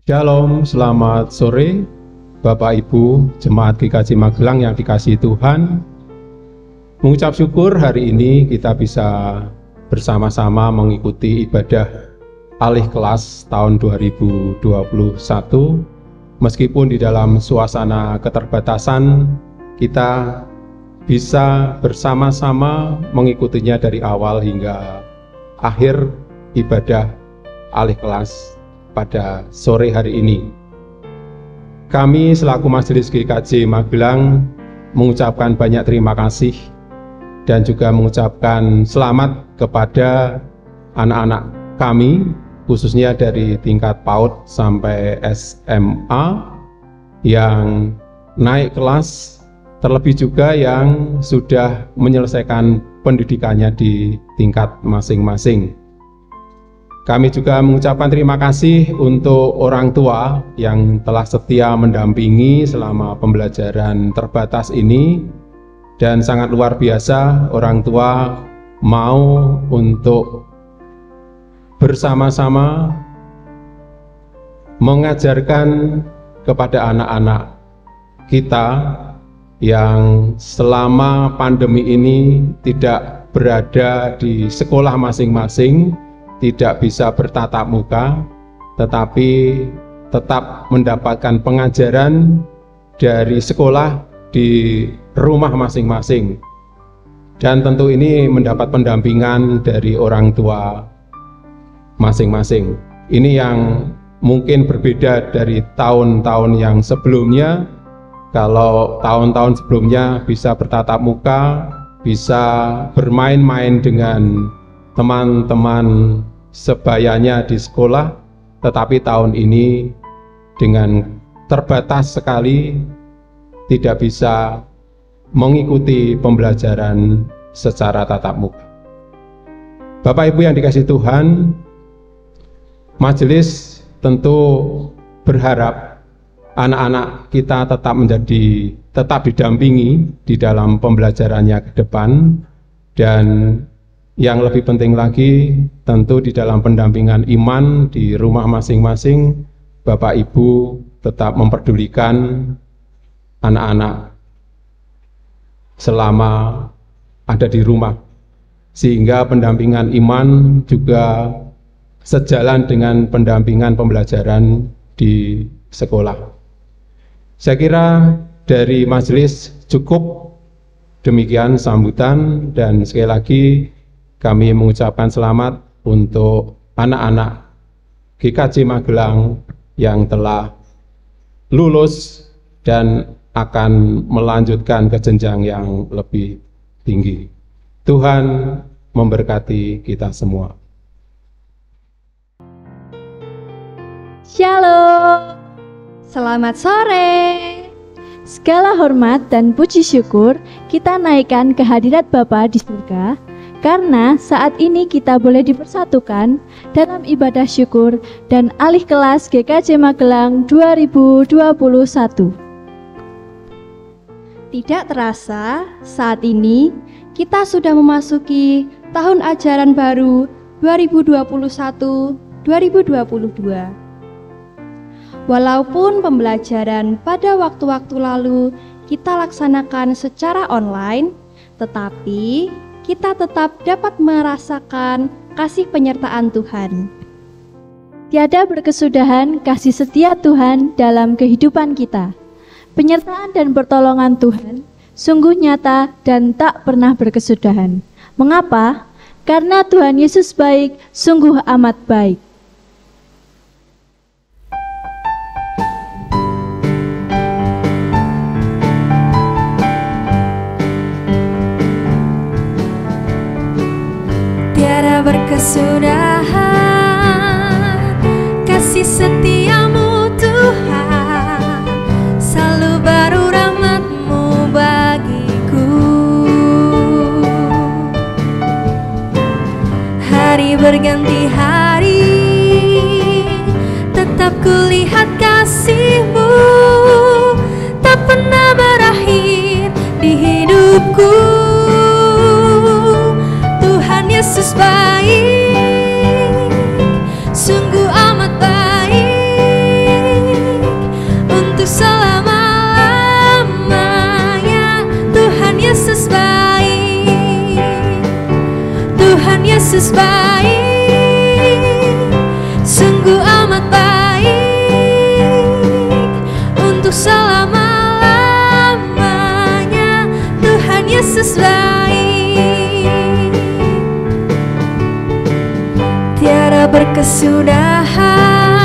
Shalom, selamat sore Bapak Ibu Jemaat GKJ Magelang yang dikasihi Tuhan. Mengucap syukur hari ini kita bisa bersama-sama mengikuti ibadah alih kelas tahun 2021. Meskipun di dalam suasana keterbatasan, kita bisa bersama-sama mengikutinya dari awal hingga akhir ibadah alih kelas pada sore hari ini. Kami selaku Majelis GKJ Magelang mengucapkan banyak terima kasih dan juga mengucapkan selamat kepada anak-anak kami, khususnya dari tingkat PAUD sampai SMA yang naik kelas, terlebih juga yang sudah menyelesaikan pendidikannya di tingkat masing-masing. Kami juga mengucapkan terima kasih untuk orang tua yang telah setia mendampingi selama pembelajaran terbatas ini, dan sangat luar biasa orang tua mau untuk bersama-sama mengajarkan kepada anak-anak kita yang selama pandemi ini tidak berada di sekolah masing-masing, tidak bisa bertatap muka, tetapi tetap mendapatkan pengajaran dari sekolah di rumah masing-masing. Dan tentu ini mendapat pendampingan dari orang tua masing-masing. Ini yang mungkin berbeda dari tahun-tahun yang sebelumnya. Kalau tahun-tahun sebelumnya bisa bertatap muka, bisa bermain-main dengan teman-teman sebayanya di sekolah, tetapi tahun ini dengan terbatas sekali tidak bisa mengikuti pembelajaran secara tatap muka. Bapak Ibu yang dikasihi Tuhan, majelis tentu berharap anak-anak kita tetap didampingi di dalam pembelajarannya ke depan, dan yang lebih penting lagi tentu di dalam pendampingan iman di rumah masing-masing, Bapak Ibu tetap memperdulikan anak-anak selama ada di rumah, sehingga pendampingan iman juga sejalan dengan pendampingan pembelajaran di sekolah. Saya kira dari majelis cukup demikian sambutan, dan sekali lagi kami mengucapkan selamat untuk anak-anak GKJ Magelang yang telah lulus dan akan melanjutkan ke jenjang yang lebih tinggi. Tuhan memberkati kita semua. Shalom, selamat sore. Segala hormat dan puji syukur kita naikkan ke hadirat Bapa di surga, karena saat ini kita boleh dipersatukan dalam ibadah syukur dan alih kelas GKJ Magelang 2021. Tidak terasa, saat ini kita sudah memasuki tahun ajaran baru 2021-2022. Walaupun pembelajaran pada waktu-waktu lalu kita laksanakan secara online, tetapi kita tetap dapat merasakan kasih penyertaan Tuhan. Tiada berkesudahan kasih setia Tuhan dalam kehidupan kita. Penyertaan dan pertolongan Tuhan sungguh nyata dan tak pernah berkesudahan. Mengapa? Karena Tuhan Yesus baik, sungguh amat baik. Tiada berkesudahan kasih setiamu Tuhan, selalu baru rahmat-Mu bagiku. Hari berganti hari, tetap kulihat kasih-Mu, tak pernah berakhir di hidupku. Yesus baik, untuk selama-lamanya. Tuhan Yesus baik, Tuhan Yesus baik, sungguh amat baik untuk selama-lamanya. Tuhan Yesus baik, tiada berkesudahan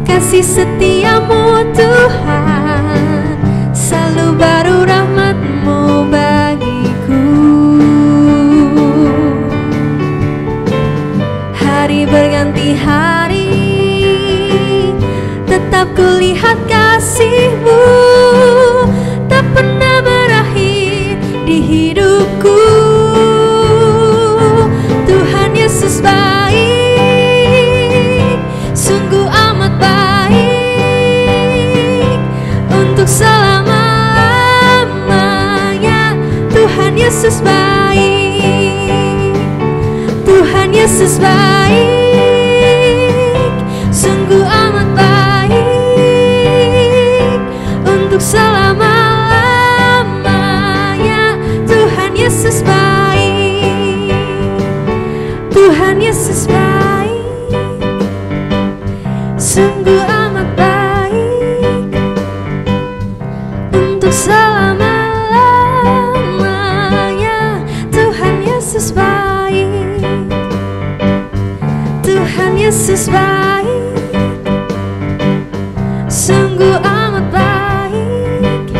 kasih setiamu Tuhan, selalu baru rahmat-Mu bagiku. Hari berganti hari, tetap kulihat kasih-Mu, tak pernah berakhir di hidupku. Tuhan Yesus baik, sungguh amat baik untuk selama-lamanya. Tuhan Yesus baik, Tuhan Yesus baik, sungguh amat baik untuk selama-lamanya. Tuhan Yesus baik, Tuhan Yesus baik, sungguh amat baik untuk selama-lamanya. Tuhan Yesus baik, Tuhan Yesus baik, sungguh amat baik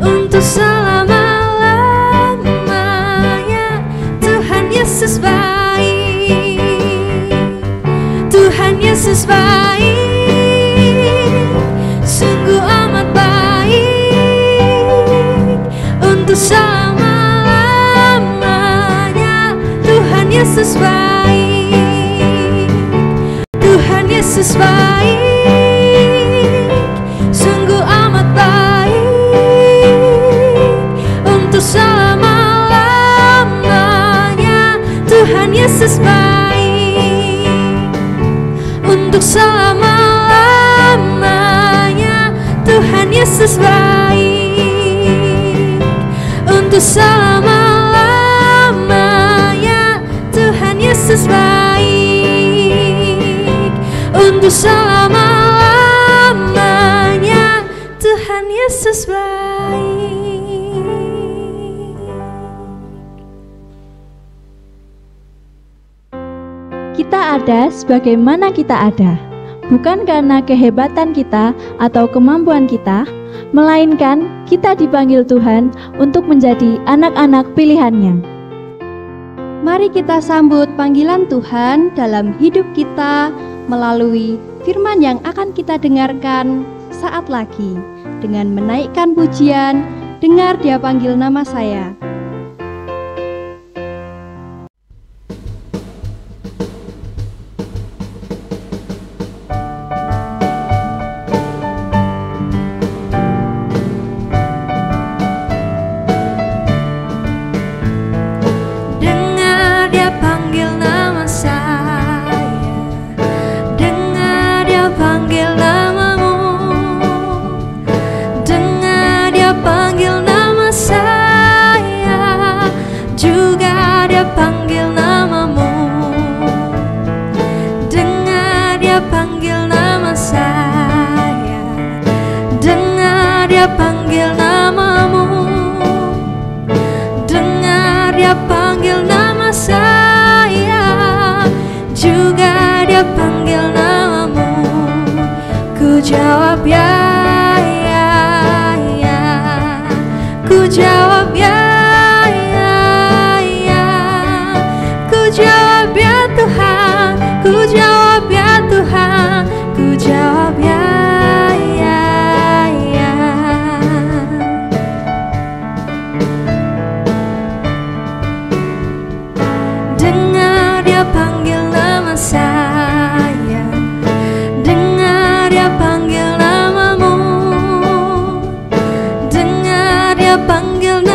untuk selama-lamanya. Tuhan Yesus baik, Tuhan Yesus baik, sungguh amat baik untuk selama-lamanya. Tuhan Yesus baik, Tuhan Yesus baik, sungguh amat baik untuk selama-lamanya. Tuhan Yesus baik untuk selama-lamanya. Tuhan Yesus baik untuk selama-lamanya. Tuhan Yesus baik untuk selama-lamanya. Tuhan Yesus baik. Kita ada sebagaimana kita ada, bukan karena kehebatan kita atau kemampuan kita, melainkan kita dipanggil Tuhan untuk menjadi anak-anak pilihan-Nya. Mari kita sambut panggilan Tuhan dalam hidup kita melalui firman yang akan kita dengarkan saat lagi dengan menaikkan pujian, dengar Dia panggil nama saya. jawab ya, ku jawab ya, ku jawab ya Tuhan, ku jawab ya Tuhan, ku jawab ya. Dengar dia panggil nama saya, dengar dia panggil namamu, dengar dia panggil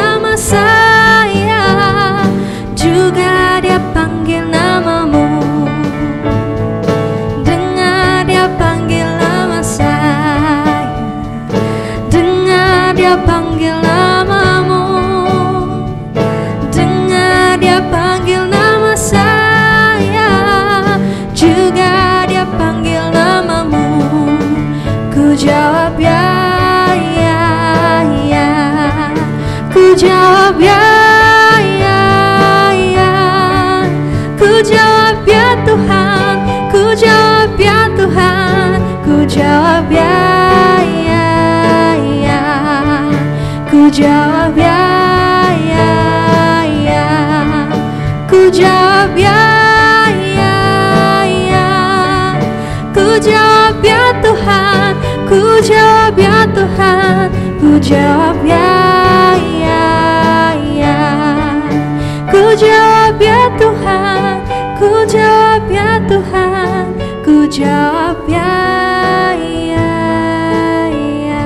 jawab ya, ya, ya. Ku jawab ya, ya, ya. Ku jawab ya Tuhan, ku jawab ya Tuhan, ku jawab ya, ya, ya. Ku jawab ya, ya, ya. Ku jawab ya, ya, ya. Ku jawab ya Tuhan, ku jawab ya Tuhan, ku jawab ya, ya, ya. Ku jawab ya Tuhan, ku jawab ya Tuhan, ku jawab ya, ya, ya.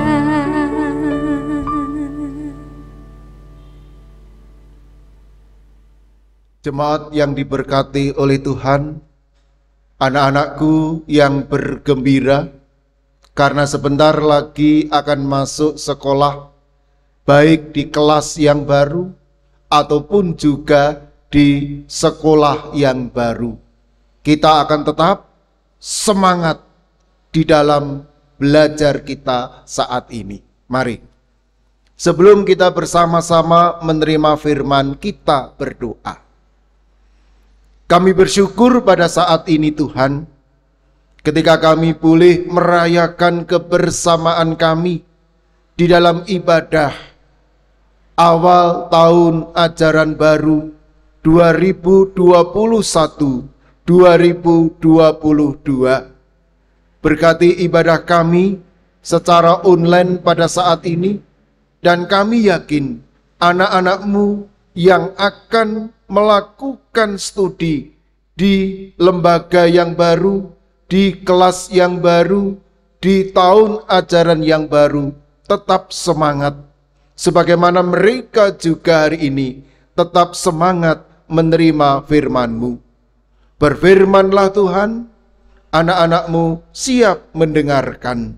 Jemaat yang diberkati oleh Tuhan, anak-anakku yang bergembira, karena sebentar lagi akan masuk sekolah, baik di kelas yang baru, ataupun juga di sekolah yang baru. Kita akan tetap semangat di dalam belajar kita saat ini. Mari, sebelum kita bersama-sama menerima firman, kita berdoa. Kami bersyukur pada saat ini Tuhan, ketika kami boleh merayakan kebersamaan kami di dalam ibadah awal tahun ajaran baru 2021-2022. Berkati ibadah kami secara online pada saat ini, dan kami yakin anak-anak-Mu yang akan melakukan studi di lembaga yang baru, di kelas yang baru, di tahun ajaran yang baru, tetap semangat. Sebagaimana mereka juga hari ini tetap semangat menerima firman-Mu. Berfirmanlah Tuhan, anak-anak-Mu siap mendengarkan.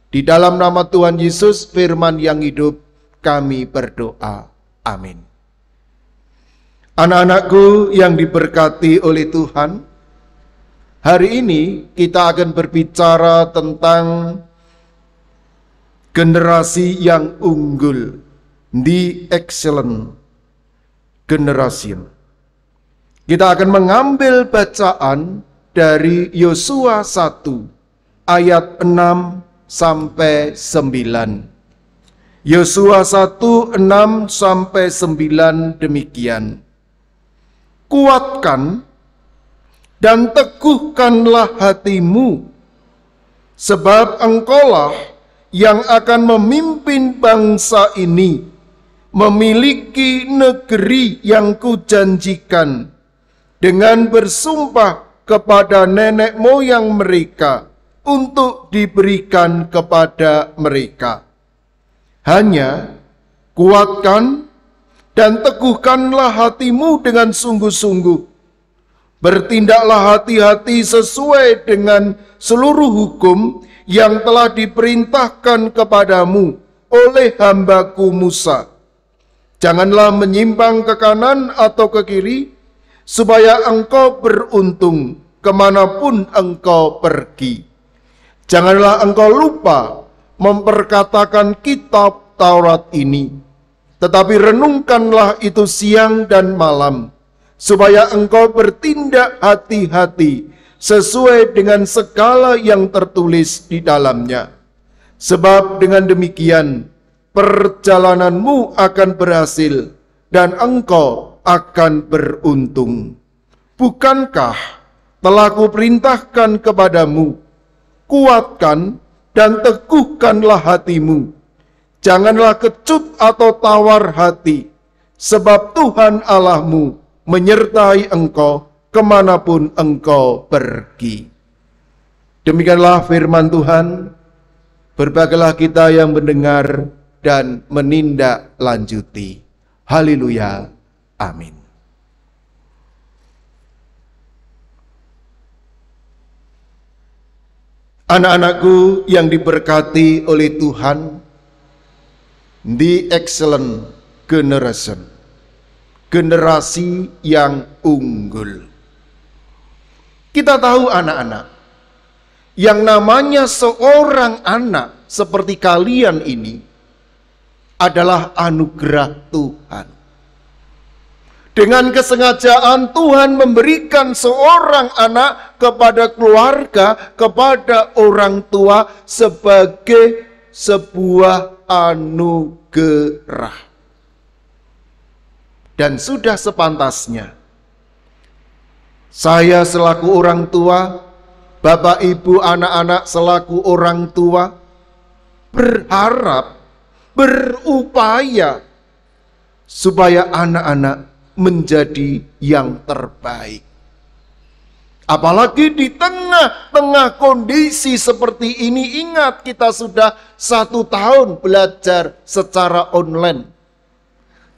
Di dalam nama Tuhan Yesus, firman yang hidup, kami berdoa. Amin. Anak-anakku yang diberkati oleh Tuhan, hari ini kita akan berbicara tentang generasi yang unggul, the excellent generation. Kita akan mengambil bacaan dari Yosua 1 ayat 6 sampai 9. Yosua 1, 6 sampai 9 demikian. Kuatkan dan teguhkanlah hatimu, sebab engkaulah yang akan memimpin bangsa ini, memiliki negeri yang kujanjikan, dengan bersumpah kepada nenek moyang mereka untuk diberikan kepada mereka. Hanya kuatkan dan teguhkanlah hatimu dengan sungguh-sungguh. Bertindaklah hati-hati sesuai dengan seluruh hukum yang telah diperintahkan kepadamu oleh hambaku Musa. Janganlah menyimpang ke kanan atau ke kiri, supaya engkau beruntung kemanapun engkau pergi. Janganlah engkau lupa memperkatakan kitab Taurat ini, tetapi renungkanlah itu siang dan malam, supaya engkau bertindak hati-hati sesuai dengan segala yang tertulis di dalamnya. Sebab dengan demikian perjalananmu akan berhasil dan engkau akan beruntung. Bukankah telah kuperintahkan kepadamu, kuatkan dan teguhkanlah hatimu. Janganlah kecut atau tawar hati, sebab Tuhan Allahmu menyertai engkau kemanapun engkau pergi. Demikianlah firman Tuhan. Berbahagialah kita yang mendengar dan menindaklanjuti. Haleluya. Amin. Anak-anakku yang diberkati oleh Tuhan, the excellent generation, generasi yang unggul. Kita tahu anak-anak, yang namanya seorang anak seperti kalian ini adalah anugerah Tuhan. Dengan kesengajaan Tuhan memberikan seorang anak kepada keluarga, kepada orang tua sebagai sebuah anugerah. Dan sudah sepantasnya saya selaku orang tua, Bapak Ibu anak-anak selaku orang tua berharap, berupaya supaya anak-anak menjadi yang terbaik. Apalagi di tengah-tengah kondisi seperti ini, ingat kita sudah 1 tahun belajar secara online.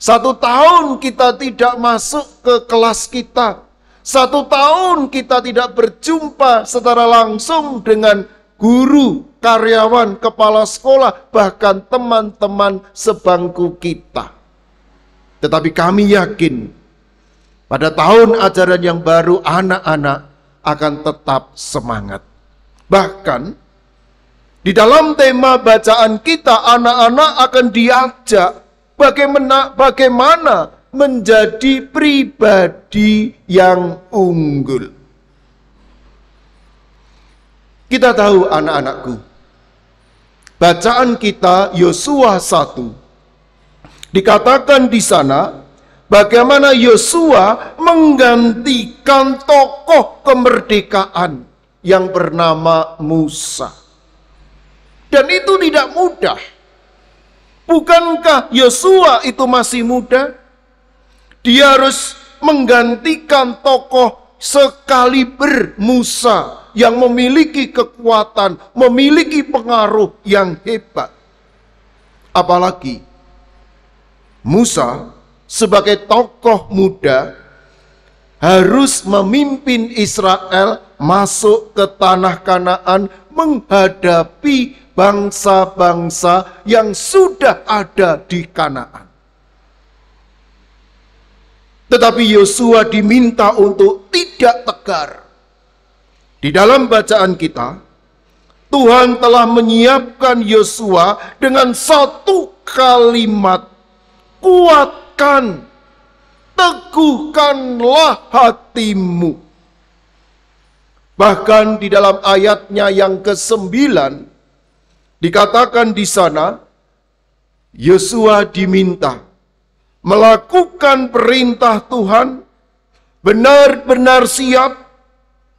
1 tahun kita tidak masuk ke kelas kita. 1 tahun kita tidak berjumpa secara langsung dengan guru, karyawan, kepala sekolah, bahkan teman-teman sebangku kita. Tetapi kami yakin pada tahun ajaran yang baru anak-anak akan tetap semangat. Bahkan di dalam tema bacaan kita, anak-anak akan diajak bagaimana menjadi pribadi yang unggul. Kita tahu anak-anakku, bacaan kita Yosua 1. Dikatakan di sana bagaimana Yosua menggantikan tokoh kemerdekaan yang bernama Musa. Dan itu tidak mudah. Bukankah Yosua itu masih muda? Dia harus menggantikan tokoh sekaliber Musa yang memiliki kekuatan, memiliki pengaruh yang hebat. Apalagi Musa sebagai tokoh muda harus memimpin Israel masuk ke tanah Kanaan menghadapi bangsa-bangsa yang sudah ada di Kanaan. Tetapi Yosua diminta untuk tidak tegar. Di dalam bacaan kita, Tuhan telah menyiapkan Yosua dengan 1 kalimat, kuatkan, teguhkanlah hatimu. Bahkan di dalam ayatnya yang ke-9 dikatakan di sana, Yosua diminta melakukan perintah Tuhan, benar-benar siap,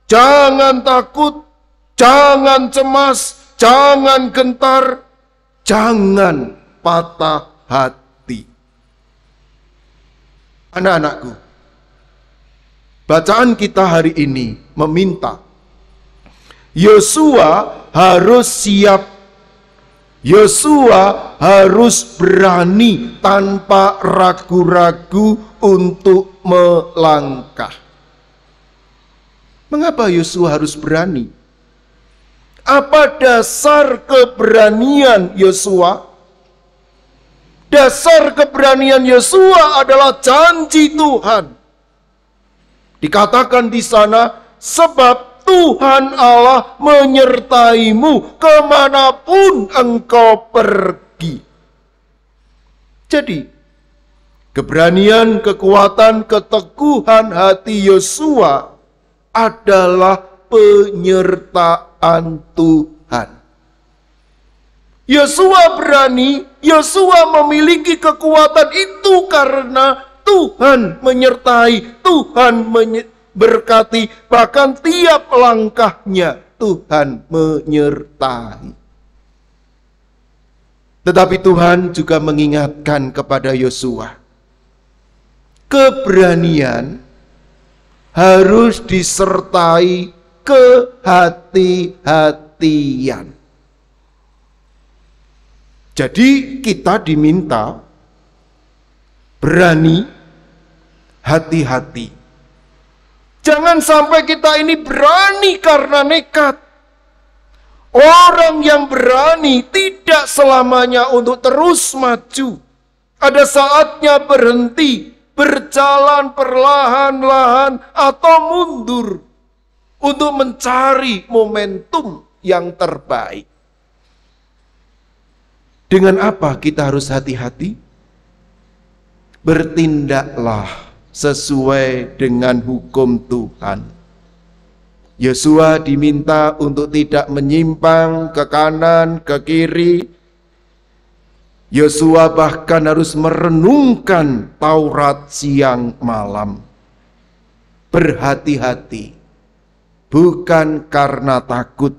jangan takut, jangan cemas, jangan gentar, jangan patah hati. Anak-anakku, bacaan kita hari ini meminta Yosua harus siap, Yosua harus berani tanpa ragu-ragu untuk melangkah. Mengapa Yosua harus berani? Apa dasar keberanian Yosua? Dasar keberanian Yosua adalah janji Tuhan. Dikatakan di sana, sebab Tuhan Allah menyertaimu kemanapun engkau pergi. Jadi, keberanian, kekuatan, keteguhan hati Yosua adalah penyertaan Tuhan. Yosua berani, Yosua memiliki kekuatan itu karena Tuhan menyertai, Tuhan berkati, bahkan tiap langkahnya Tuhan menyertai. Tetapi Tuhan juga mengingatkan kepada Yosua, keberanian harus disertai kehati-hatian. Jadi kita diminta berani, hati-hati. Jangan sampai kita ini berani karena nekat. Orang yang berani tidak selamanya untuk terus maju. Ada saatnya berhenti, berjalan perlahan-lahan atau mundur untuk mencari momentum yang terbaik. Dengan apa kita harus hati-hati? Bertindaklah sesuai dengan hukum Tuhan. Yosua diminta untuk tidak menyimpang ke kanan, ke kiri. Yosua bahkan harus merenungkan Taurat siang malam. Berhati-hati, bukan karena takut,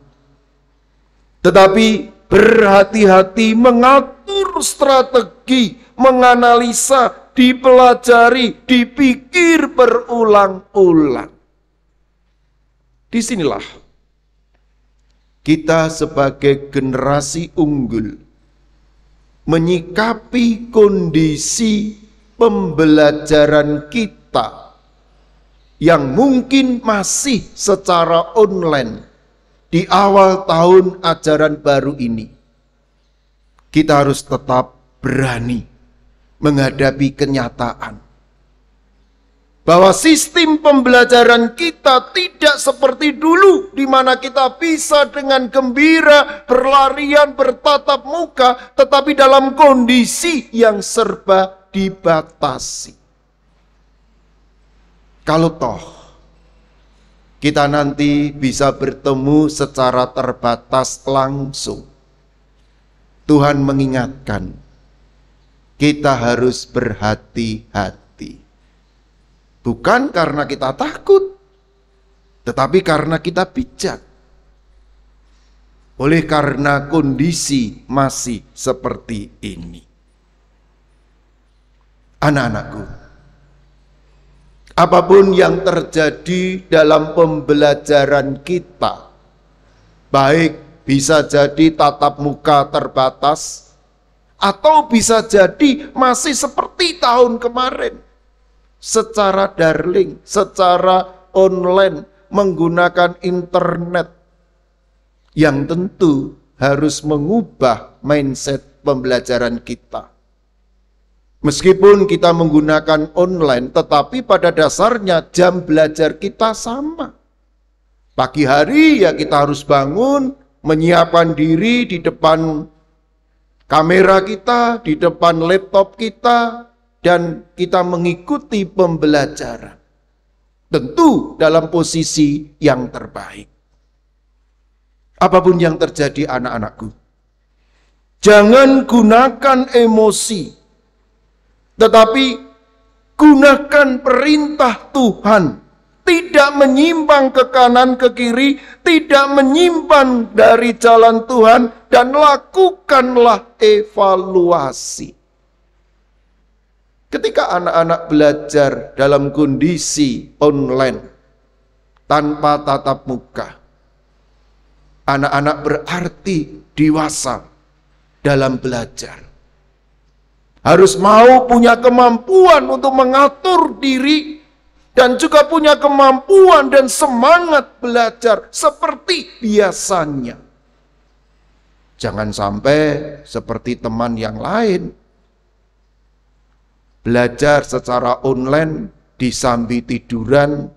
tetapi berhati-hati mengatur strategi, menganalisa, dipelajari, dipikir berulang-ulang. Disinilah kita sebagai generasi unggul menyikapi kondisi pembelajaran kita yang mungkin masih secara online di awal tahun ajaran baru ini. Kita harus tetap berani menghadapi kenyataan bahwa sistem pembelajaran kita tidak seperti dulu, di mana kita bisa dengan gembira berlarian bertatap muka, tetapi dalam kondisi yang serba dibatasi. Kalau toh kita nanti bisa bertemu secara terbatas langsung, Tuhan mengingatkan kita harus berhati-hati. Bukan karena kita takut, tetapi karena kita bijak. Oleh karena kondisi masih seperti ini. Anak-anakku, apapun yang terjadi dalam pembelajaran kita, baik bisa jadi tatap muka terbatas, atau bisa jadi masih seperti tahun kemarin, secara daring, secara online, menggunakan internet, yang tentu harus mengubah mindset pembelajaran kita. Meskipun kita menggunakan online, tetapi pada dasarnya jam belajar kita sama. Pagi hari ya kita harus bangun, menyiapkan diri di depan kamera kita, di depan laptop kita, dan kita mengikuti pembelajaran. Tentu dalam posisi yang terbaik. Apapun yang terjadi anak-anakku, jangan gunakan emosi, tetapi gunakan perintah Tuhan. Tidak menyimpang ke kanan ke kiri, tidak menyimpang dari jalan Tuhan, dan lakukanlah evaluasi. Ketika anak-anak belajar dalam kondisi online tanpa tatap muka, anak-anak berarti dewasa dalam belajar. Harus mau punya kemampuan untuk mengatur diri dan juga punya kemampuan dan semangat belajar seperti biasanya. Jangan sampai seperti teman yang lain, belajar secara online disambi tiduran,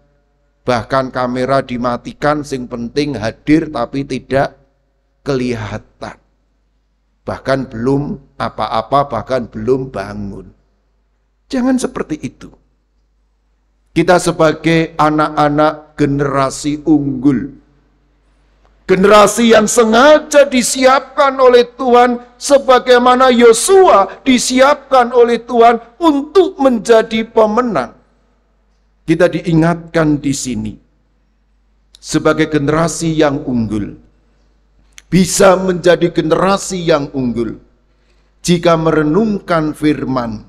bahkan kamera dimatikan, sing penting hadir tapi tidak kelihatan. Bahkan belum apa-apa, bahkan belum bangun. Jangan seperti itu. Kita sebagai anak-anak generasi unggul, generasi yang sengaja disiapkan oleh Tuhan, sebagaimana Yosua disiapkan oleh Tuhan untuk menjadi pemenang. Kita diingatkan di sini sebagai generasi yang unggul, bisa menjadi generasi yang unggul jika merenungkan firman,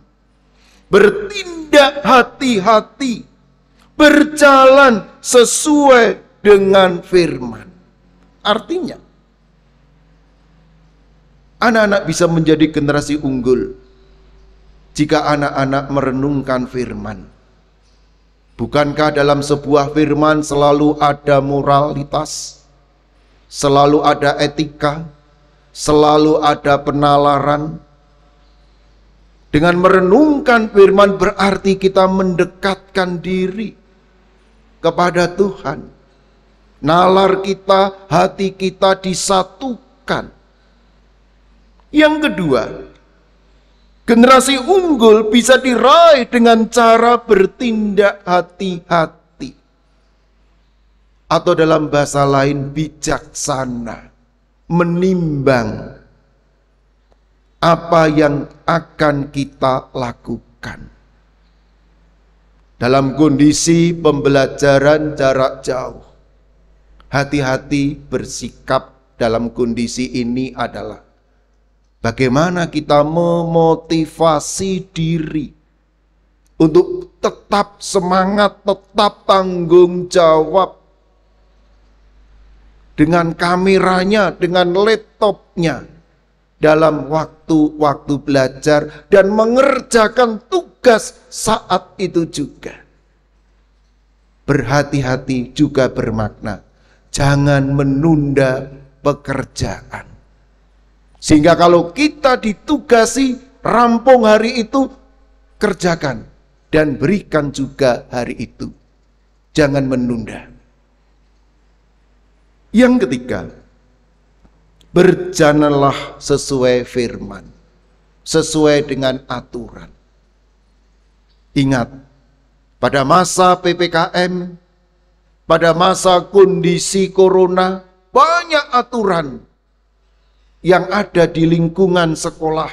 bertindak hati-hati, berjalan sesuai dengan firman. Artinya, anak-anak bisa menjadi generasi unggul jika anak-anak merenungkan firman. Bukankah dalam sebuah firman selalu ada moralitas, selalu ada etika, selalu ada penalaran? Dengan merenungkan firman berarti kita mendekatkan diri kepada Tuhan. nalar kita, hati kita disatukan. Yang kedua, generasi unggul bisa diraih dengan cara bertindak hati-hati. Atau dalam bahasa lain bijaksana, menimbang apa yang akan kita lakukan. Dalam kondisi pembelajaran jarak jauh, hati-hati bersikap dalam kondisi ini adalah bagaimana kita memotivasi diri untuk tetap semangat, tetap tanggung jawab dengan kameranya, dengan laptopnya dalam waktu-waktu belajar dan mengerjakan tugas saat itu juga. Berhati-hati juga bermakna, jangan menunda pekerjaan. Sehingga kalau kita ditugasi, rampung hari itu, kerjakan dan berikan juga hari itu. Jangan menunda. Yang ketiga, berjalanlah sesuai firman, sesuai dengan aturan. Ingat, pada masa PPKM, pada masa kondisi corona, banyak aturan yang ada di lingkungan sekolah,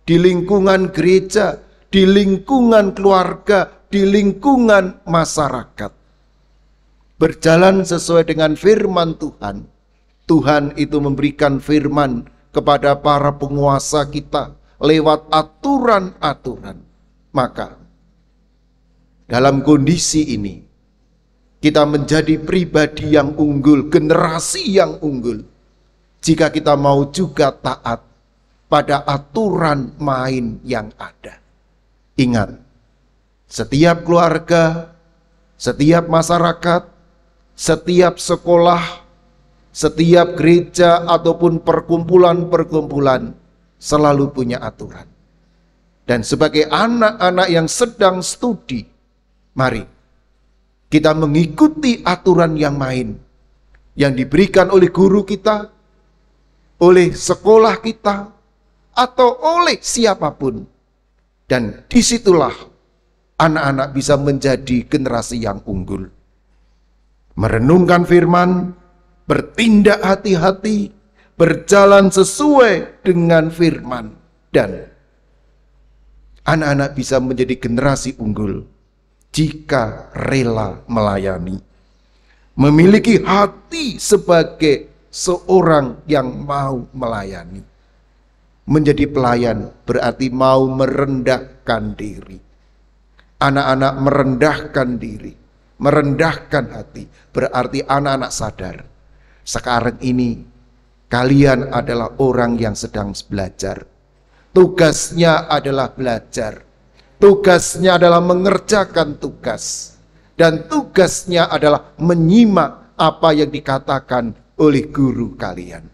di lingkungan gereja, di lingkungan keluarga, di lingkungan masyarakat. Berjalan sesuai dengan firman Tuhan. Tuhan itu memberikan firman kepada para penguasa kita lewat aturan-aturan. Maka dalam kondisi ini kita menjadi pribadi yang unggul, generasi yang unggul, jika kita mau juga taat pada aturan main yang ada. Ingat, setiap keluarga, setiap masyarakat, setiap sekolah, setiap gereja ataupun perkumpulan-perkumpulan selalu punya aturan. Dan sebagai anak-anak yang sedang studi, mari kita mengikuti aturan yang main yang diberikan oleh guru kita, oleh sekolah kita, atau oleh siapapun. Dan disitulah anak-anak bisa menjadi generasi yang unggul. Merenungkan firman, bertindak hati-hati, berjalan sesuai dengan firman, dan anak-anak bisa menjadi generasi unggul jika rela melayani. Memiliki hati sebagai seorang yang mau melayani. Menjadi pelayan berarti mau merendahkan diri. Anak-anak merendahkan diri, merendahkan hati, berarti anak-anak sadar, sekarang ini kalian adalah orang yang sedang belajar. Tugasnya adalah belajar. Tugasnya adalah mengerjakan tugas. Dan tugasnya adalah menyimak apa yang dikatakan oleh guru kalian.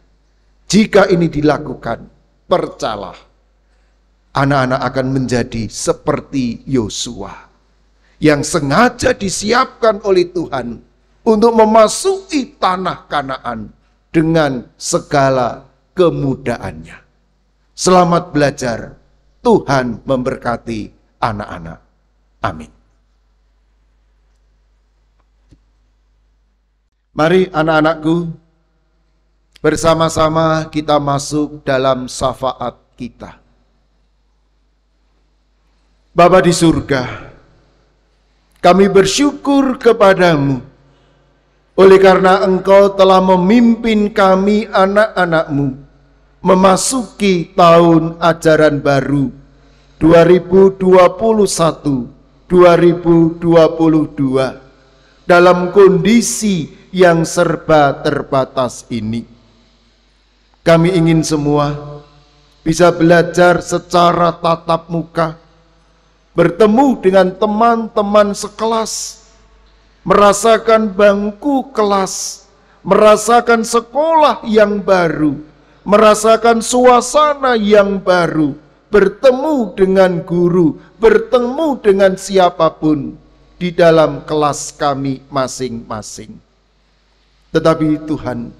Jika ini dilakukan, percayalah, anak-anak akan menjadi seperti Yosua yang sengaja disiapkan oleh Tuhan untuk memasuki tanah Kanaan dengan segala kemudahannya. Selamat belajar. Tuhan memberkati anak-anak. Amin. Mari anak-anakku, bersama-sama kita masuk dalam syafaat kita. Bapa di surga, kami bersyukur kepadamu oleh karena Engkau telah memimpin kami anak-anak-Mu memasuki tahun ajaran baru 2021-2022 dalam kondisi yang serba terbatas ini. Kami ingin semua bisa belajar secara tatap muka, bertemu dengan teman-teman sekelas, merasakan bangku kelas, merasakan sekolah yang baru, merasakan suasana yang baru, bertemu dengan guru, bertemu dengan siapapun di dalam kelas kami masing-masing. Tetapi Tuhan,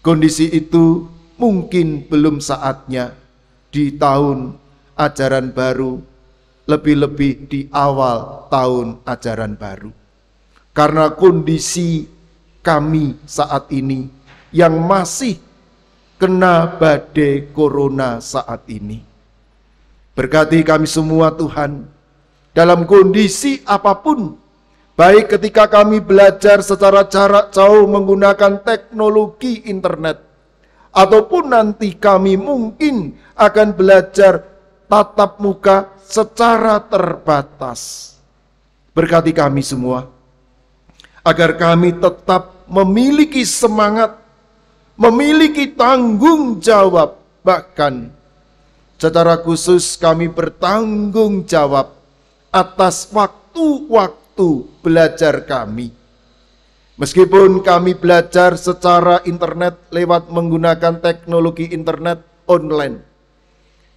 kondisi itu mungkin belum saatnya di tahun ajaran baru, lebih-lebih di awal tahun ajaran baru. Karena kondisi kami saat ini yang masih kena badai corona saat ini. Berkati kami semua Tuhan, dalam kondisi apapun, baik ketika kami belajar secara jarak jauh menggunakan teknologi internet, ataupun nanti kami mungkin akan belajar tatap muka secara terbatas. Berkati kami semua, agar kami tetap memiliki semangat, memiliki tanggung jawab, bahkan secara khusus kami bertanggung jawab atas waktu-waktu belajar kami. Meskipun kami belajar secara internet lewat menggunakan teknologi internet online,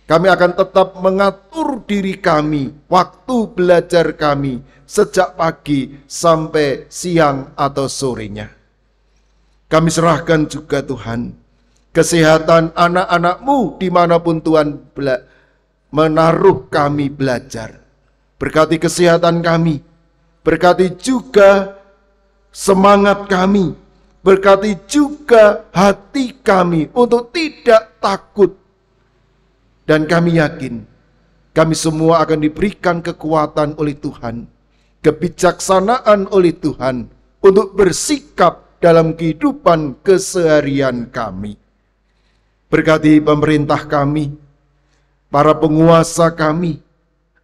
kami akan tetap mengatur diri kami, waktu belajar kami sejak pagi sampai siang atau sorenya. Kami serahkan juga Tuhan, kesehatan anak-anak-Mu dimanapun Tuhan menaruh kami belajar. Berkati kesehatan kami, berkati juga semangat kami, berkati juga hati kami untuk tidak takut. Dan kami yakin, kami semua akan diberikan kekuatan oleh Tuhan, kebijaksanaan oleh Tuhan untuk bersikap dalam kehidupan keseharian kami. Berkati pemerintah kami, para penguasa kami,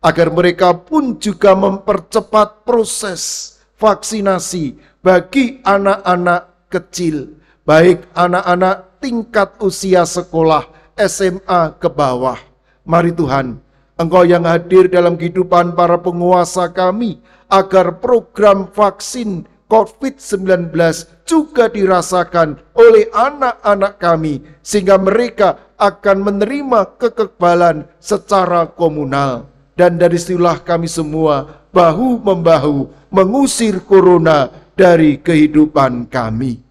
agar mereka pun juga mempercepat proses vaksinasi bagi anak-anak kecil, baik anak-anak tingkat usia sekolah SMA ke bawah. Mari Tuhan, Engkau yang hadir dalam kehidupan para penguasa kami, agar program vaksin COVID-19 juga dirasakan oleh anak-anak kami, sehingga mereka akan menerima kekebalan secara komunal. Dan dari situlah kami semua bahu-membahu mengusir corona dari kehidupan kami.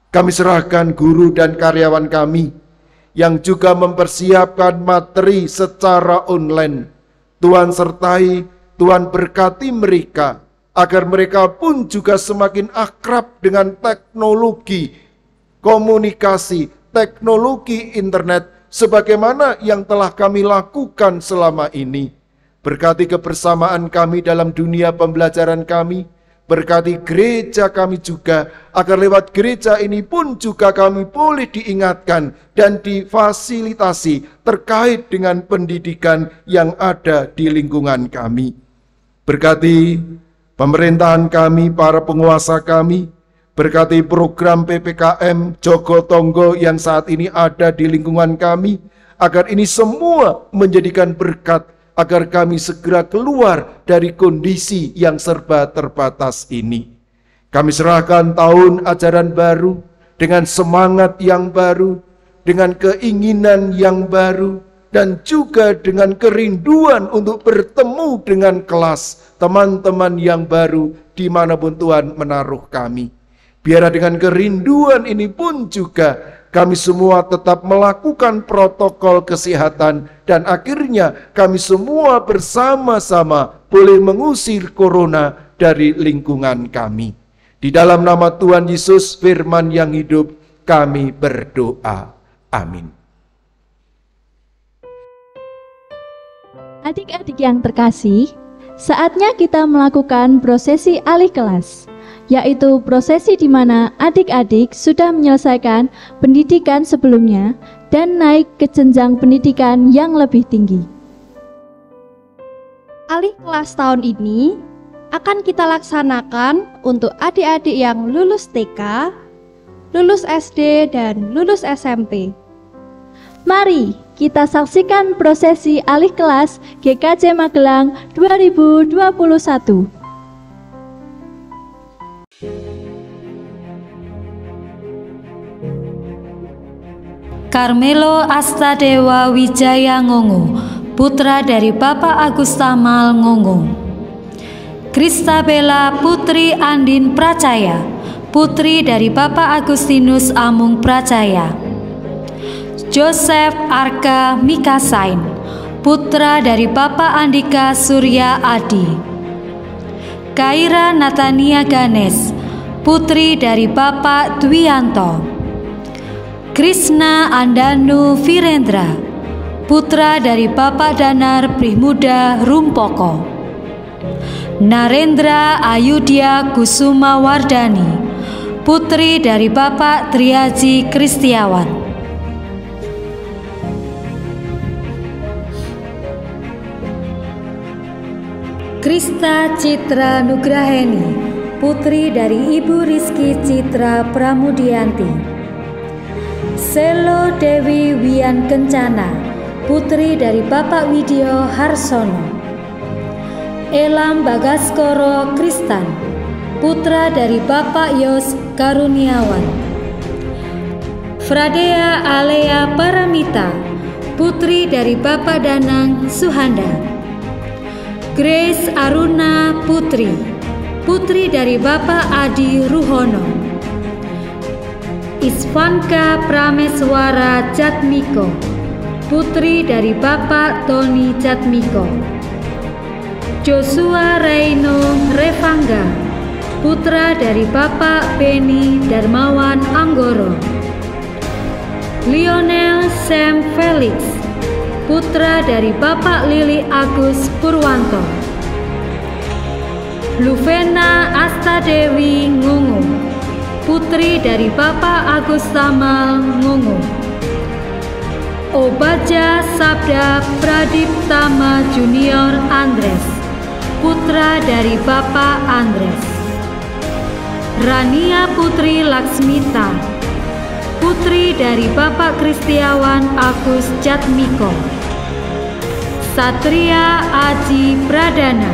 Kami serahkan guru dan karyawan kami yang juga mempersiapkan materi secara online. Tuhan sertai, Tuhan berkati mereka, agar mereka pun juga semakin akrab dengan teknologi komunikasi, teknologi internet, sebagaimana yang telah kami lakukan selama ini. Berkati kebersamaan kami dalam dunia pembelajaran kami, berkati gereja kami juga, agar lewat gereja ini pun juga kami boleh diingatkan dan difasilitasi terkait dengan pendidikan yang ada di lingkungan kami. Berkati pemerintahan kami, para penguasa kami, berkati program PPKM Jogo Tonggo yang saat ini ada di lingkungan kami, agar ini semua menjadikan berkat, agar kami segera keluar dari kondisi yang serba terbatas ini. Kami serahkan tahun ajaran baru dengan semangat yang baru, dengan keinginan yang baru, dan juga dengan kerinduan untuk bertemu dengan kelas teman-teman yang baru dimanapun Tuhan menaruh kami. Biar dengan kerinduan ini pun juga kami semua tetap melakukan protokol kesehatan, dan akhirnya kami semua bersama-sama boleh mengusir corona dari lingkungan kami. Di dalam nama Tuhan Yesus, firman yang hidup, kami berdoa. Amin. Adik-adik yang terkasih, saatnya kita melakukan prosesi alih kelas, yaitu prosesi di mana adik-adik sudah menyelesaikan pendidikan sebelumnya dan naik ke jenjang pendidikan yang lebih tinggi. Alih kelas tahun ini akan kita laksanakan untuk adik-adik yang lulus TK, lulus SD, dan lulus SMP. Mari kita saksikan prosesi alih kelas GKJ Magelang 2021. Carmelo Astadewa Wijaya Ngongo, putra dari Bapak Agus Tamal Ngongo. Kristabella Putri Andin Pracaya, putri dari Bapak Agustinus Amung Pracaya. Joseph Arka Mikasain, putra dari Bapak Andika Surya Adi. Kaira Natania Ganes, putri dari Bapak Dwianto. Krishna Andanu Virendra, putra dari Bapak Danar Primuda Rumpoko. Narendra Ayudya Kusuma Wardani, putri dari Bapak Triaji Kristiawan. Krista Citra Nugraheni, putri dari Ibu Rizky Citra Pramudianti. Selo Dewi Wian Kencana, putri dari Bapak Widyo Harsono. Elam Bagaskoro Kristan, putra dari Bapak Yos Karuniawan. Fradea Alea Paramita, putri dari Bapak Danang Suhanda. Grace Aruna Putri, putri dari Bapak Adi Ruhono. Isvanka Prameswara Jatmiko, putri dari Bapak Tony Jatmiko. Joshua Reino Revangga, putra dari Bapak Beni Darmawan Anggoro. Lionel Sam Felix, putra dari Bapak Lili Agus Purwanto. Luvena Astadewi Ngungu, putri dari Bapak Agus Tamal Ngungu. Obaja Sabda Pradiptama Junior Andres, putra dari Bapak Andres. Rania Putri Laksmita, putri dari Bapak Kristiawan Agus Jatmiko. Satria Aji Pradana,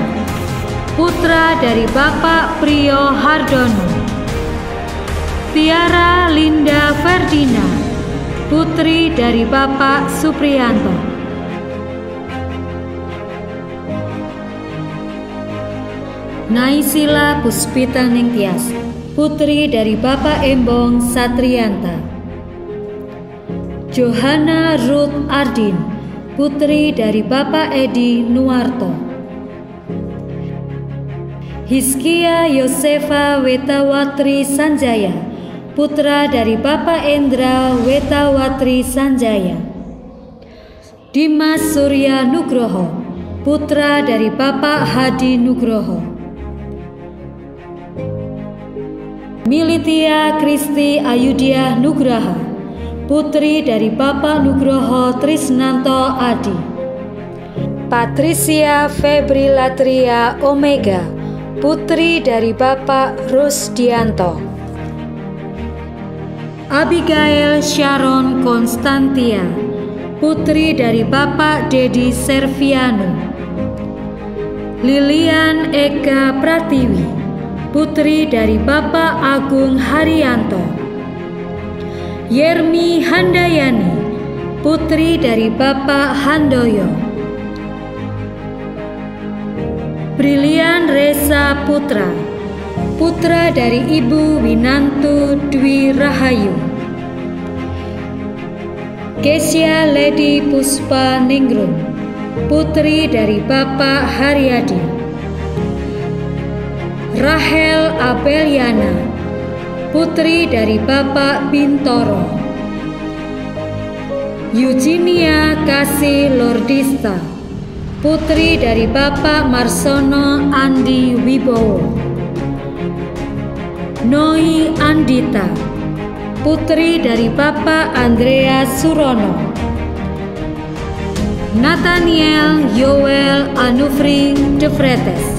putra dari Bapak Priyo Hardono. Tiara Linda Ferdina, putri dari Bapak Supriyanto. Naisila Puspita Ningtyas, putri dari Bapak Embong Satrianta. Johanna Ruth Ardin, putri dari Bapak Edi Nuarto. Hizkia Yosefa Wetawatri Sanjaya, putra dari Bapak Endra Wetawatri Sanjaya. Dimas Surya Nugroho, putra dari Bapak Hadi Nugroho. Militia Kristi Ayudya Nugraha, putri dari Bapak Nugroho Trisnanto Adi. Patricia Febri Latria Omega, putri dari Bapak Rusdianto. Abigail Sharon Konstantia, putri dari Bapak Dedi Serviano. Lilian Eka Pratiwi, putri dari Bapak Agung Haryanto. Yermi Handayani, putri dari Bapak Handoyo. Brilian Reza Putra, putra dari Ibu Winantu Dwi Rahayu. Kesya Lady Puspa Ningrum, putri dari Bapak Haryadi. Rahel Abeliana, putri dari Bapak Bintoro. Eugenia Kasih Lordista, putri dari Bapak Marsono Andi Wibowo. Noi Andita, putri dari Bapak Andrea Surono. Nathaniel Yoel Anufri De Vretes,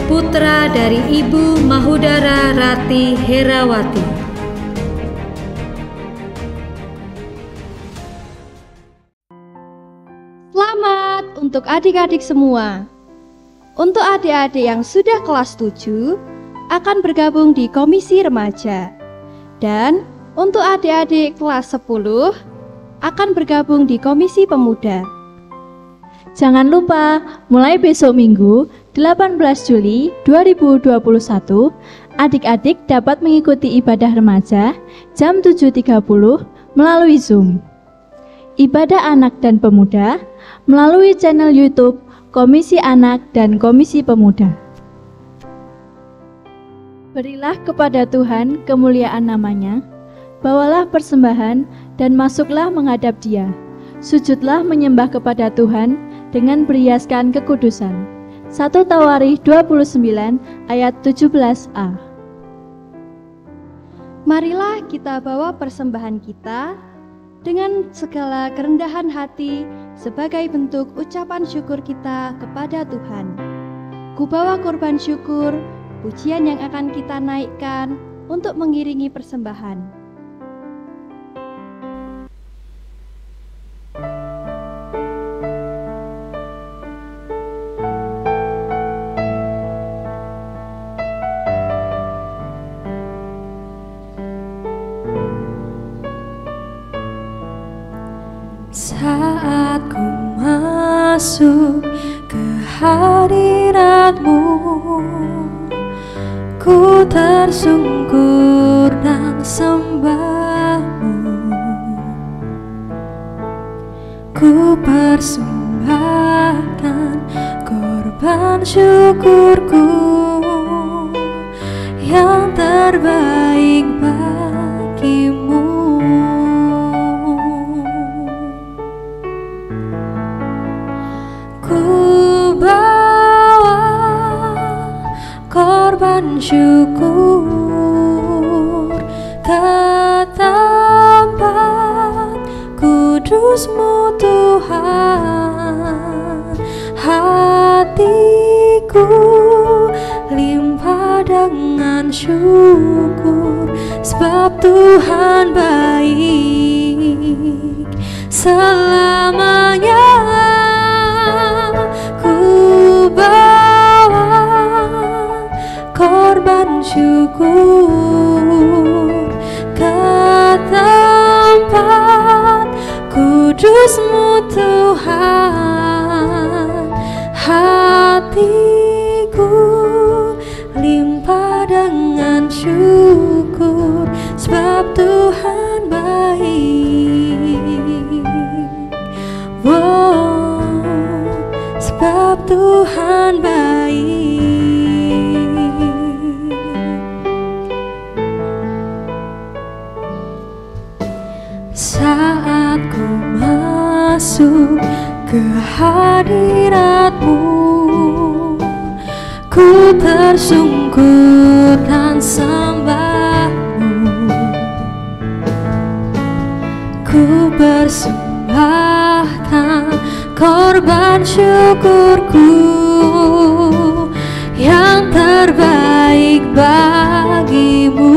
putra dari Ibu Mahudara Rati Herawati. Selamat untuk adik-adik semua. Untuk adik-adik yang sudah kelas 7 akan bergabung di komisi remaja. Dan untuk adik-adik kelas 10 akan bergabung di komisi pemuda. Jangan lupa, mulai besok Minggu 18 Juli 2021, adik-adik dapat mengikuti ibadah remaja jam 7.30 melalui Zoom. Ibadah anak dan pemuda melalui channel YouTube Komisi Anak dan Komisi Pemuda. Berilah kepada Tuhan kemuliaan namanya, bawalah persembahan dan masuklah menghadap Dia. Sujudlah menyembah kepada Tuhan dengan berhiaskan kekudusan. 1 Tawarikh 29 ayat 17a. Marilah kita bawa persembahan kita dengan segala kerendahan hati sebagai bentuk ucapan syukur kita kepada Tuhan. Kubawa korban syukur, pujian yang akan kita naikkan untuk mengiringi persembahan. Saat ku masuk ke hadirat-Mu, ku tersungkur dan sembah-Mu. Ku persembahkan korban syukurku yang terbaik bagi-Mu. Ku bawa korban syukur ke tempat kudus-Mu Tuhan. Hatiku limpah dengan syukur, sebab Tuhan baik selamanya. Korban syukur ke tempat kudus-Mu Tuhan. Hatiku limpah dengan syukur, sebab Tuhan baik. Sebab Tuhan baik. Saat ku masuk ke hadirat-Mu, ku tersungkur dan sembah-Mu. Ku persembahkan korban syukurku yang terbaik bagi-Mu.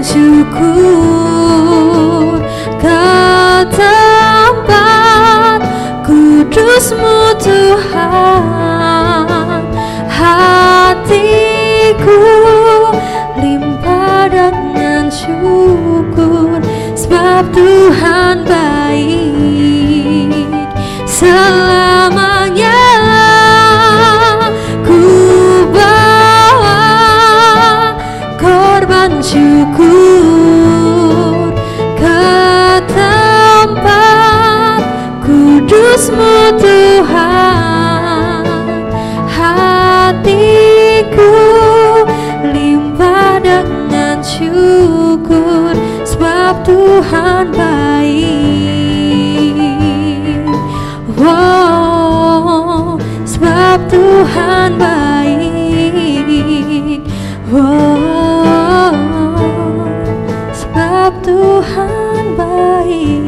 Syukur ke tempat kudus-Mu Tuhan. Hatiku limpah dengan syukur, sebab Tuhan baik selamanya. Ku bawa korban syukur ke tempat kudus-Mu Tuhan. Hatiku limpah dengan syukur, sebab Tuhan baik. Sebab Tuhan baik. Sebab Tuhan baik.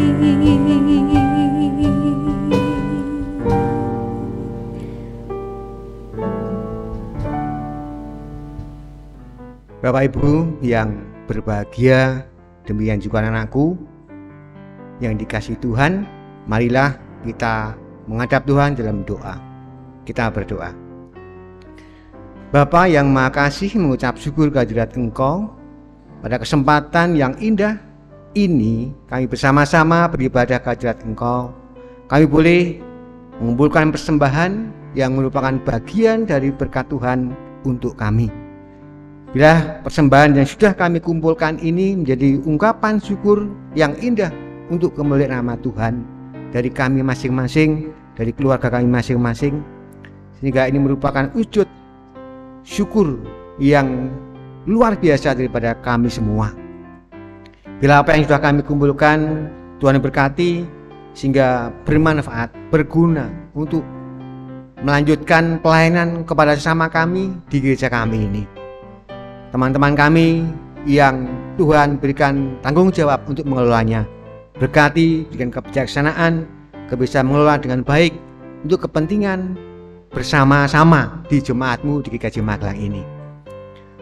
Bapak Ibu yang berbahagia, demikian juga anakku yang dikasihi Tuhan, marilah kita menghadap Tuhan dalam doa. Kita berdoa. Bapa yang Maha Kasih, mengucap syukur kehadirat Engkau pada kesempatan yang indah ini kami bersama-sama beribadah ke hadirat Engkau, kami boleh mengumpulkan persembahan yang merupakan bagian dari berkat Tuhan untuk kami. Bila persembahan yang sudah kami kumpulkan ini menjadi ungkapan syukur yang indah untuk kemuliaan nama Tuhan dari kami masing-masing, dari keluarga kami masing-masing, sehingga ini merupakan wujud syukur yang luar biasa daripada kami semua. Bila apa yang sudah kami kumpulkan Tuhan berkati sehingga bermanfaat, berguna untuk melanjutkan pelayanan kepada sesama kami di gereja kami ini. Teman-teman kami yang Tuhan berikan tanggung jawab untuk mengelolanya, berkati dengan kebijaksanaan, bisa mengelola dengan baik untuk kepentingan bersama-sama di jemaatmu di GKJ Magelang ini.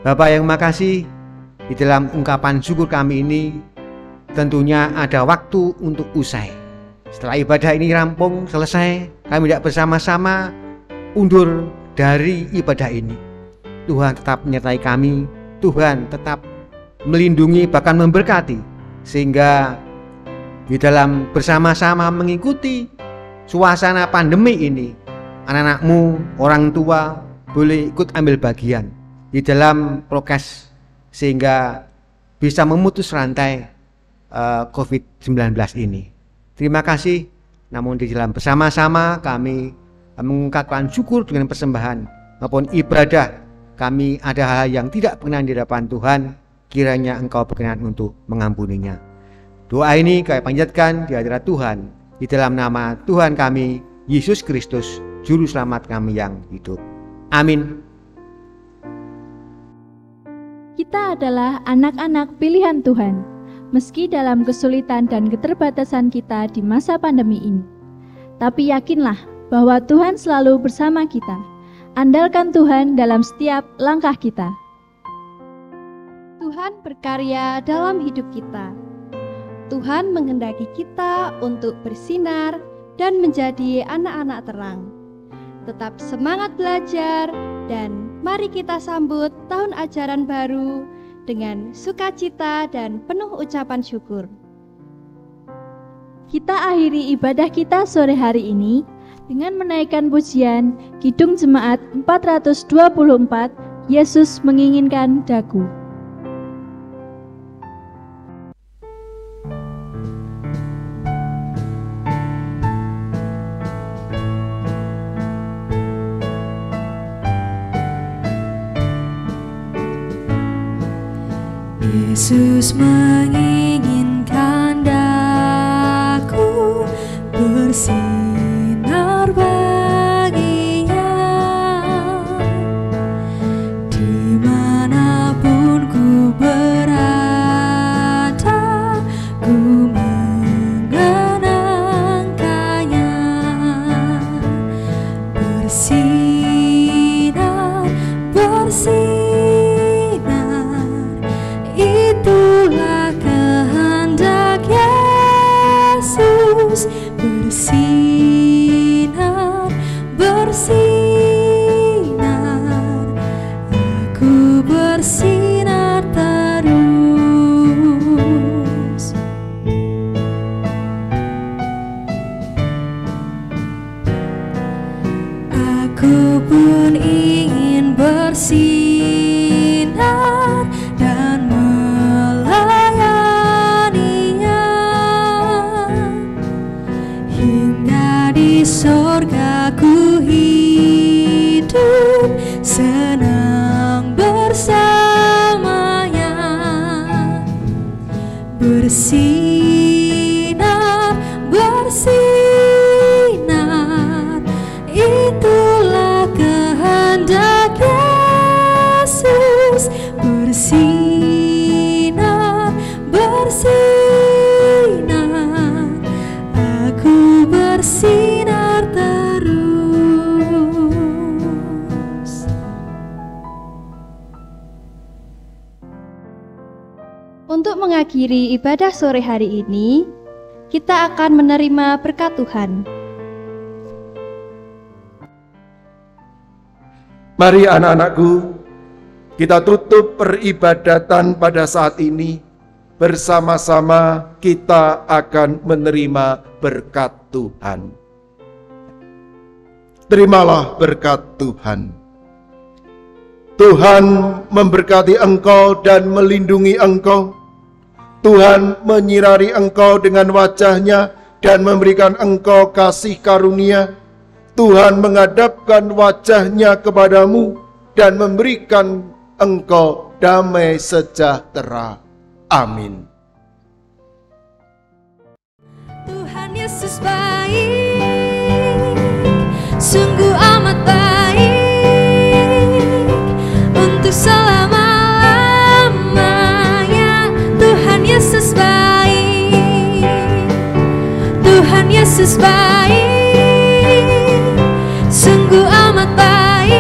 Bapak yang makasih, di dalam ungkapan syukur kami ini tentunya ada waktu untuk usai. Setelah ibadah ini rampung, selesai, kami tidak bersama-sama undur dari ibadah ini. Tuhan tetap menyertai kami, Tuhan tetap melindungi bahkan memberkati, sehingga di dalam bersama-sama mengikuti suasana pandemi ini, anak-anakmu, orang tua boleh ikut ambil bagian di dalam prokes sehingga bisa memutus rantai COVID-19 ini. Terima kasih. Namun di dalam bersama-sama kami mengungkapkan syukur dengan persembahan maupun ibadah. Kami ada hal yang tidak berkenan di hadapan Tuhan, kiranya Engkau berkenan untuk mengampuninya. Doa ini kami panjatkan di hadirat Tuhan di dalam nama Tuhan kami Yesus Kristus, Juru Selamat kami yang hidup. Amin. Kita adalah anak-anak pilihan Tuhan, meski dalam kesulitan dan keterbatasan kita di masa pandemi ini. Tapi yakinlah bahwa Tuhan selalu bersama kita. Andalkan Tuhan dalam setiap langkah kita. Tuhan berkarya dalam hidup kita. Tuhan menghendaki kita untuk bersinar dan menjadi anak-anak terang. Tetap semangat belajar dan mari kita sambut tahun ajaran baru dengan sukacita dan penuh ucapan syukur. Kita akhiri ibadah kita sore hari ini dengan menaikkan pujian Kidung Jemaat 424, Yesus Menginginkan Daku. Yesus menginginkan daku bersinar baginya, dimanapun ku berada, ku mengenangkannya. Bersinar, bersinar, itulah kehendak Yesus. Bersinar, bersinar, aku bersinar terus. Aku pun ingin bersinar dan melayaninya, hingga di sorga ku hidup senang bersamanya. Bersinar, bersinar, itulah kehendak Yesus. Bersinar, bersinar, aku bersinar terus. Untuk mengakhiri ibadah sore hari ini, kita akan menerima berkat Tuhan. Mari anak-anakku, kita tutup peribadatan pada saat ini bersama-sama kita akan menerima berkat Tuhan. Terimalah berkat Tuhan. Tuhan memberkati engkau dan melindungi engkau. Tuhan menyinari engkau dengan wajah-Nya dan memberikan engkau kasih karunia. Tuhan menghadapkan wajah-Nya kepadamu dan memberikan engkau damai sejahtera. Amin. Tuhan Yesus baik, sungguh amat baik, untuk selama-lamanya. Tuhan Yesus baik, Tuhan Yesus baik, sungguh amat baik,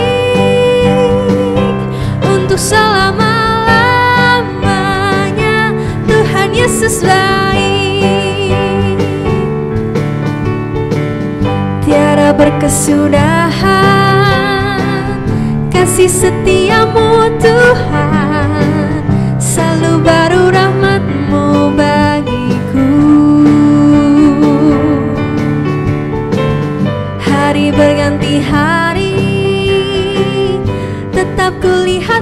untuk selama-lamanya. Tuhan Yesus baik, tiada berkesudahan kasih setiamu Tuhan, selalu baru rahmat-Mu bagiku. Hari berganti hari, tetap kulihat